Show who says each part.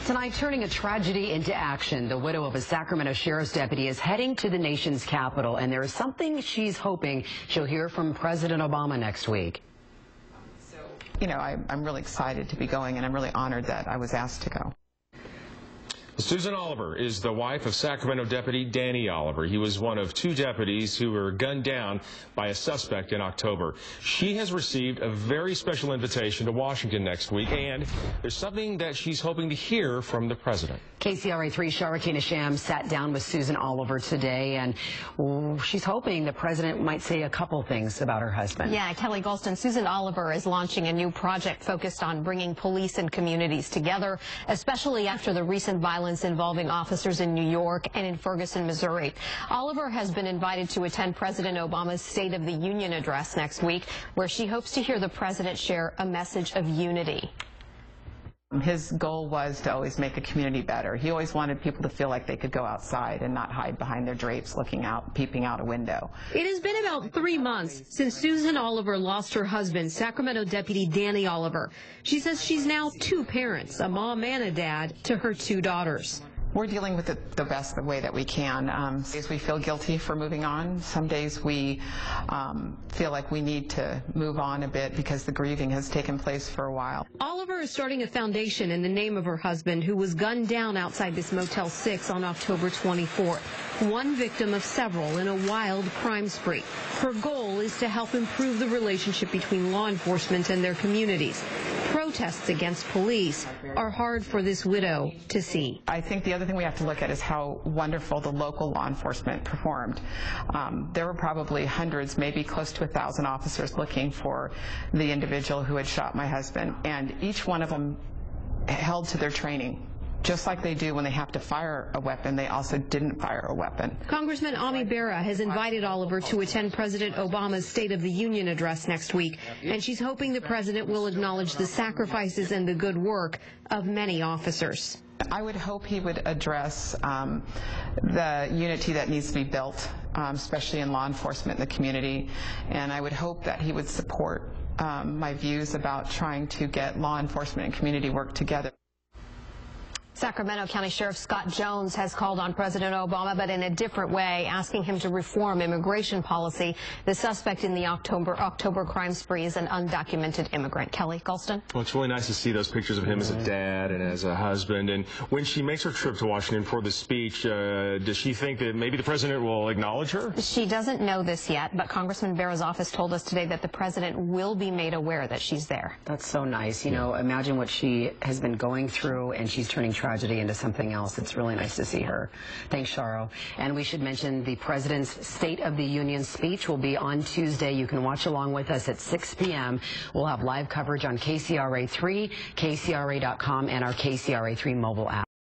Speaker 1: Tonight, turning a tragedy into action, the widow of a Sacramento sheriff's deputy is heading to the nation's capital, and there is something she's hoping she'll hear from President Obama next week.
Speaker 2: You know, I'm really excited to be going, and I'm really honored that I was asked to go.
Speaker 3: Susan Oliver is the wife of Sacramento Deputy Danny Oliver. He was one of two deputies who were gunned down by a suspect in October. She has received a very special invitation to Washington next week, and there's something that she's hoping to hear from the president.
Speaker 1: KCRA 3 Sharakina Sham sat down with Susan Oliver today, and she's hoping the president might say a couple things about her husband.
Speaker 4: Yeah, Kelly Golston, Susan Oliver is launching a new project focused on bringing police and communities together, especially after the recent violence involving officers in New York and in Ferguson, Missouri. Oliver has been invited to attend President Obama's State of the Union address next week, where she hopes to hear the president share a message of unity.
Speaker 2: His goal was to always make a community better. He always wanted people to feel like they could go outside and not hide behind their drapes looking out, peeping out a window.
Speaker 5: It has been about 3 months since Susan Oliver lost her husband, Sacramento Deputy Danny Oliver. She says she's now two parents, a mom and a dad, to her two daughters.
Speaker 2: We're dealing with it the best way that we can. Some days we feel guilty for moving on. Some days we feel like we need to move on a bit because the grieving has taken place for a while.
Speaker 5: Oliver is starting a foundation in the name of her husband, who was gunned down outside this Motel 6 on October 24th. One victim of several in a wild crime spree. Her goal is to help improve the relationship between law enforcement and their communities. Protests against police are hard for this widow to see.
Speaker 2: I think the other thing we have to look at is how wonderful the local law enforcement performed. There were probably hundreds, maybe close to 1,000 officers looking for the individual who had shot my husband, and each one of them held to their training. Just like they do when they have to fire a weapon, they also didn't fire a weapon.
Speaker 5: Congressman Bera has invited Oliver to attend President Obama's State of the Union address next week, and she's hoping the president will acknowledge the sacrifices and the good work of many officers.
Speaker 2: I would hope he would address the unity that needs to be built, especially in law enforcement in the community, and I would hope that he would support my views about trying to get law enforcement and community work together.
Speaker 4: Sacramento County Sheriff Scott Jones has called on President Obama, but in a different way, asking him to reform immigration policy. The suspect in the October crime spree is an undocumented immigrant. Kelly Golston.
Speaker 3: Well, it's really nice to see those pictures of him as a dad and as a husband. And when she makes her trip to Washington for the speech, does she think that maybe the president will acknowledge her?
Speaker 4: She doesn't know this yet, but Congressman Bera's office told us today that the president will be made aware that she's there.
Speaker 1: That's so nice. You know, imagine what she has been going through, and she's turning tragedy into something else. It's really nice to see her. Thanks, Sharo. And we should mention the President's State of the Union speech will be on Tuesday. You can watch along with us at 6 p.m. We'll have live coverage on KCRA 3, KCRA.com, and our KCRA 3 mobile app.